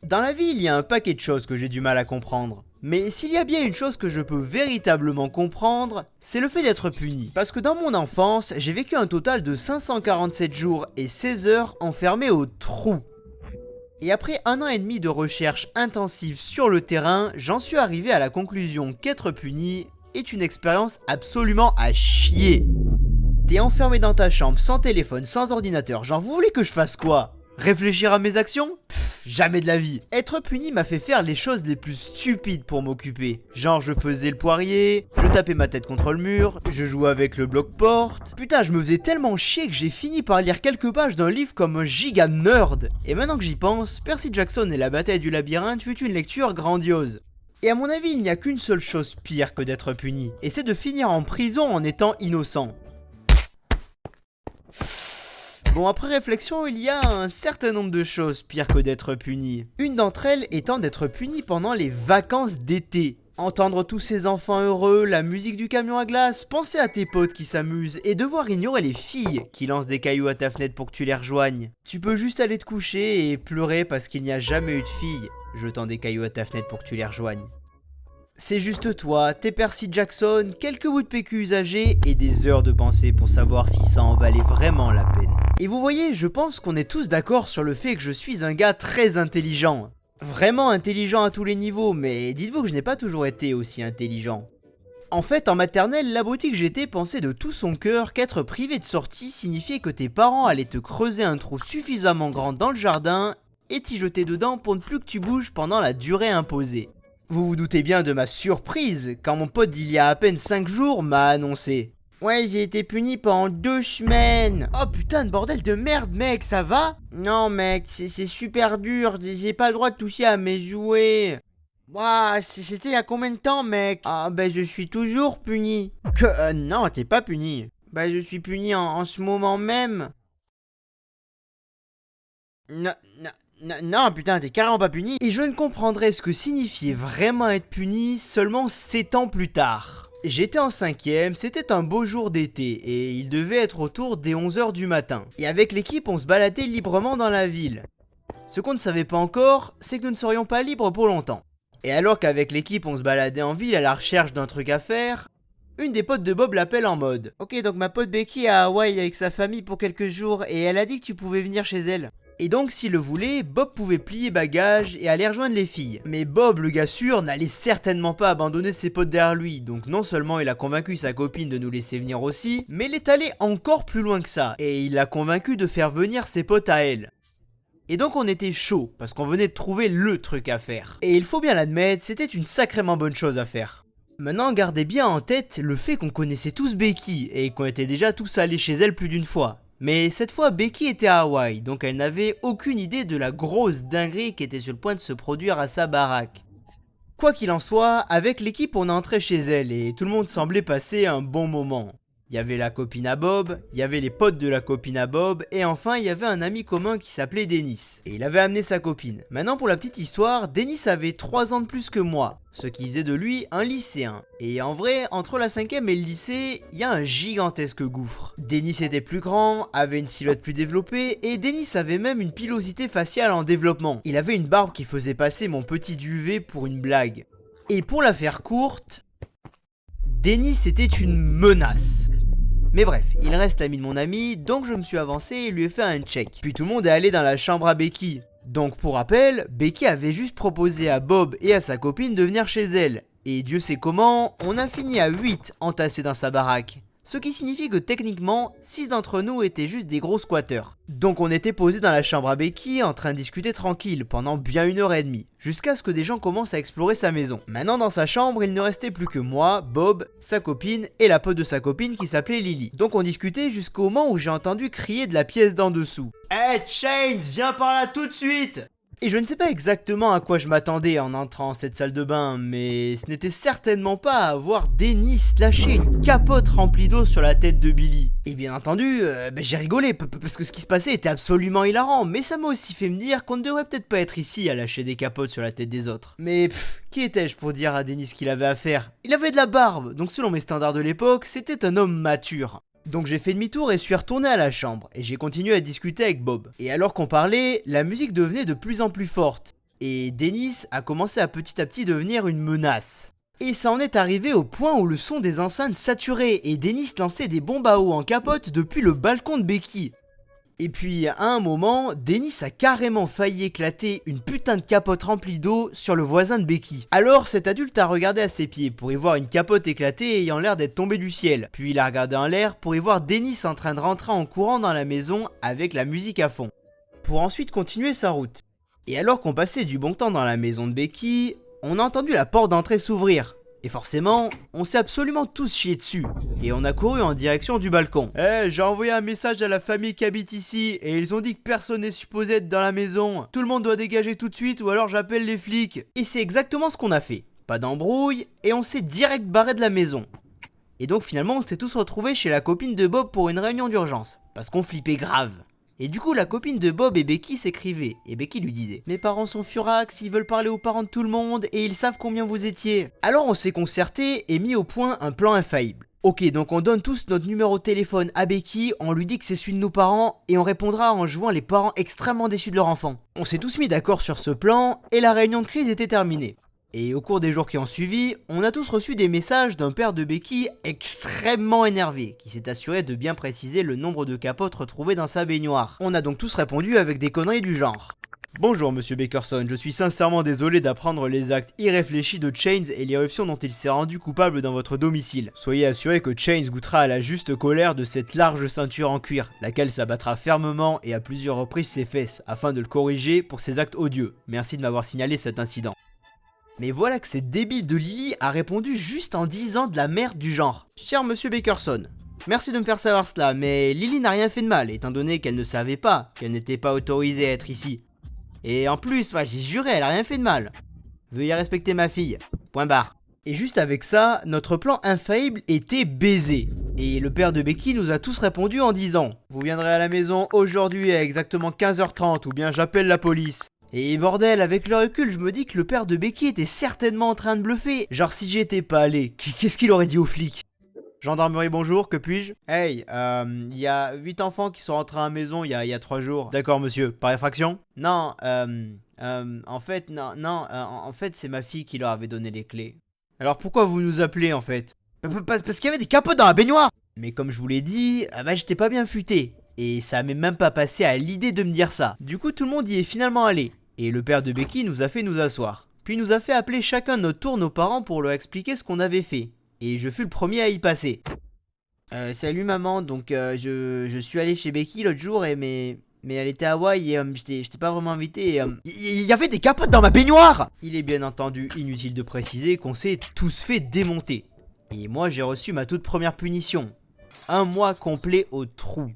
Dans la vie, il y a un paquet de choses que j'ai du mal à comprendre. Mais s'il y a bien une chose que je peux véritablement comprendre, c'est le fait d'être puni. Parce que dans mon enfance, j'ai vécu un total de 547 jours et 16 heures enfermé au trou. Et après 1 an et demi de recherche intensive sur le terrain, j'en suis arrivé à la conclusion qu'être puni est une expérience absolument à chier. T'es enfermé dans ta chambre sans téléphone, sans ordinateur, genre vous voulez que je fasse quoi? Réfléchir à mes actions? Jamais de la vie. Être puni m'a fait faire les choses les plus stupides pour m'occuper. Genre je faisais le poirier, je tapais ma tête contre le mur, je jouais avec le bloc-porte. Putain, je me faisais tellement chier que j'ai fini par lire quelques pages d'un livre comme un giga nerd. Et maintenant que j'y pense, Percy Jackson et la bataille du labyrinthe fut une lecture grandiose. Et à mon avis, il n'y a qu'une seule chose pire que d'être puni, et c'est de finir en prison en étant innocent. Bon, après réflexion, il y a un certain nombre de choses pires que d'être puni. Une d'entre elles étant d'être puni pendant les vacances d'été. Entendre tous ces enfants heureux, la musique du camion à glace, penser à tes potes qui s'amusent et devoir ignorer les filles qui lancent des cailloux à ta fenêtre pour que tu les rejoignes. Tu peux juste aller te coucher et pleurer parce qu'il n'y a jamais eu de filles jetant des cailloux à ta fenêtre pour que tu les rejoignes. C'est juste toi, t'es Percy Jackson, quelques bouts de PQ usagés et des heures de pensée pour savoir si ça en valait vraiment la peine. Et vous voyez, je pense qu'on est tous d'accord sur le fait que je suis un gars très intelligent. Vraiment intelligent à tous les niveaux, mais dites-vous que je n'ai pas toujours été aussi intelligent. En fait, en maternelle, l'abruti que j'étais pensait de tout son cœur qu'être privé de sortie signifiait que tes parents allaient te creuser un trou suffisamment grand dans le jardin et t'y jeter dedans pour ne plus que tu bouges pendant la durée imposée. Vous vous doutez bien de ma surprise quand mon pote d'il y a à peine 5 jours m'a annoncé: ouais, j'ai été puni pendant 2 semaines. Oh putain de bordel de merde, mec, ça va? Non mec, c'est super dur, j'ai pas le droit de toucher à mes jouets. Ouah, c'était il y a combien de temps, mec? Ah ben je suis toujours puni. Que non, t'es pas puni. Bah je suis puni en ce moment même. Non, putain, t'es carrément pas puni. Et je ne comprendrais ce que signifiait vraiment être puni seulement 7 ans plus tard. J'étais en 5ème, c'était un beau jour d'été et il devait être autour des 11h du matin. Et avec l'équipe, on se baladait librement dans la ville. Ce qu'on ne savait pas encore, c'est que nous ne serions pas libres pour longtemps. Et alors qu'avec l'équipe, on se baladait en ville à la recherche d'un truc à faire, une des potes de Bob l'appelle en mode: ok, donc ma pote Becky est à Hawaï avec sa famille pour quelques jours et elle a dit que tu pouvais venir chez elle. Et donc s'il le voulait, Bob pouvait plier bagages et aller rejoindre les filles. Mais Bob, le gars sûr, n'allait certainement pas abandonner ses potes derrière lui. Donc non seulement il a convaincu sa copine de nous laisser venir aussi, mais il est allé encore plus loin que ça. Et il l'a convaincu de faire venir ses potes à elle. Et donc on était chaud, parce qu'on venait de trouver le truc à faire. Et il faut bien l'admettre, c'était une sacrément bonne chose à faire. Maintenant, gardez bien en tête le fait qu'on connaissait tous Becky et qu'on était déjà tous allés chez elle plus d'une fois. Mais cette fois, Becky était à Hawaï, donc elle n'avait aucune idée de la grosse dinguerie qui était sur le point de se produire à sa baraque. Quoi qu'il en soit, avec l'équipe on est entré chez elle et tout le monde semblait passer un bon moment. Il y avait la copine à Bob, il y avait les potes de la copine à Bob, et enfin il y avait un ami commun qui s'appelait Dennis. Et il avait amené sa copine. Maintenant pour la petite histoire, Dennis avait 3 ans de plus que moi, ce qui faisait de lui un lycéen. Et en vrai, entre la 5ème et le lycée, il y a un gigantesque gouffre. Dennis était plus grand, avait une silhouette plus développée, et Dennis avait même une pilosité faciale en développement. Il avait une barbe qui faisait passer mon petit duvet pour une blague. Et pour la faire courte, Dennis était une menace. Mais bref, il reste ami de mon ami, donc je me suis avancé et lui ai fait un check. Puis tout le monde est allé dans la chambre à Becky. Donc pour rappel, Becky avait juste proposé à Bob et à sa copine de venir chez elle. Et Dieu sait comment, on a fini à 8 entassés dans sa baraque. Ce qui signifie que techniquement, 6 d'entre nous étaient juste des gros squatteurs. Donc on était posés dans la chambre à Becky en train de discuter tranquille pendant bien 1h30, jusqu'à ce que des gens commencent à explorer sa maison. Maintenant dans sa chambre, il ne restait plus que moi, Bob, sa copine et la pote de sa copine qui s'appelait Lily. Donc on discutait jusqu'au moment où j'ai entendu crier de la pièce d'en dessous: Hey Chains, viens par là tout de suite! Et je ne sais pas exactement à quoi je m'attendais en entrant dans cette salle de bain, mais ce n'était certainement pas à voir Dennis lâcher une capote remplie d'eau sur la tête de Billy. Et bien entendu, j'ai rigolé, parce que ce qui se passait était absolument hilarant, mais ça m'a aussi fait me dire qu'on ne devrait peut-être pas être ici à lâcher des capotes sur la tête des autres. Mais qui étais-je pour dire à Dennis qu'il avait à faire? Il avait de la barbe, donc selon mes standards de l'époque, c'était un homme mature. Donc j'ai fait demi-tour et suis retourné à la chambre, et j'ai continué à discuter avec Bob. Et alors qu'on parlait, la musique devenait de plus en plus forte. Et Dennis a commencé à petit devenir une menace. Et ça en est arrivé au point où le son des enceintes saturait et Dennis lançait des bombes à eau en capote depuis le balcon de Becky. Et puis à un moment, Dennis a carrément failli éclater une putain de capote remplie d'eau sur le voisin de Becky. Alors cet adulte a regardé à ses pieds pour y voir une capote éclatée ayant l'air d'être tombée du ciel. Puis il a regardé en l'air pour y voir Dennis en train de rentrer en courant dans la maison avec la musique à fond. Pour ensuite continuer sa route. Et alors qu'on passait du bon temps dans la maison de Becky, on a entendu la porte d'entrée s'ouvrir. Et forcément, on s'est absolument tous chiés dessus. Et on a couru en direction du balcon. J'ai envoyé un message à la famille qui habite ici et ils ont dit que personne n'est supposé être dans la maison. Tout le monde doit dégager tout de suite ou alors j'appelle les flics. Et c'est exactement ce qu'on a fait. Pas d'embrouille et on s'est direct barré de la maison. Et donc finalement on s'est tous retrouvés chez la copine de Bob pour une réunion d'urgence. Parce qu'on flippait grave. Et du coup la copine de Bob et Becky s'écrivaient, et Becky lui disait « Mes parents sont furax, ils veulent parler aux parents de tout le monde, et ils savent combien vous étiez. » Alors on s'est concerté et mis au point un plan infaillible. Ok, donc on donne tous notre numéro de téléphone à Becky, on lui dit que c'est celui de nos parents, et on répondra en jouant les parents extrêmement déçus de leur enfant. On s'est tous mis d'accord sur ce plan, et la réunion de crise était terminée. Et au cours des jours qui ont suivi, on a tous reçu des messages d'un père de Becky extrêmement énervé, qui s'est assuré de bien préciser le nombre de capotes retrouvées dans sa baignoire. On a donc tous répondu avec des conneries du genre. Bonjour monsieur Bakerson, je suis sincèrement désolé d'apprendre les actes irréfléchis de Chains et l'irruption dont il s'est rendu coupable dans votre domicile. Soyez assuré que Chains goûtera à la juste colère de cette large ceinture en cuir, laquelle s'abattra fermement et à plusieurs reprises ses fesses, afin de le corriger pour ses actes odieux. Merci de m'avoir signalé cet incident. Mais voilà que cette débile de Lily a répondu juste en disant de la merde du genre. Cher monsieur Bakerson, merci de me faire savoir cela, mais Lily n'a rien fait de mal, étant donné qu'elle ne savait pas qu'elle n'était pas autorisée à être ici. Et en plus, j'ai juré, elle a rien fait de mal. Veuillez respecter ma fille. Point barre. Et juste avec ça, notre plan infaillible était baisé. Et le père de Becky nous a tous répondu en disant « Vous viendrez à la maison aujourd'hui à exactement 15h30 ou bien j'appelle la police. » Et bordel, avec le recul, je me dis que le père de Becky était certainement en train de bluffer. Genre si j'y étais pas allé, qu'est-ce qu'il aurait dit aux flics? Gendarmerie bonjour, que puis-je? Hey, y a 8 enfants qui sont rentrés à la maison il y a 3 jours. D'accord monsieur, par effraction? Non, en fait, en fait c'est ma fille qui leur avait donné les clés. Alors pourquoi vous nous appelez en fait? Parce qu'il y avait des capotes dans la baignoire. Mais comme je vous l'ai dit, j'étais pas bien futé. Et ça m'est même pas passé à l'idée de me dire ça. Du coup tout le monde y est finalement allé. Et le père de Becky nous a fait nous asseoir. Puis nous a fait appeler chacun de notre tour nos parents pour leur expliquer ce qu'on avait fait. Et je fus le premier à y passer. Salut maman, donc je suis allé chez Becky l'autre jour mais elle était à Hawaï et j'étais pas vraiment invité. Il y avait des capotes dans ma baignoire. Il est bien entendu inutile de préciser qu'on s'est tous fait démonter. Et moi j'ai reçu ma toute première punition. 1 mois complet au trou.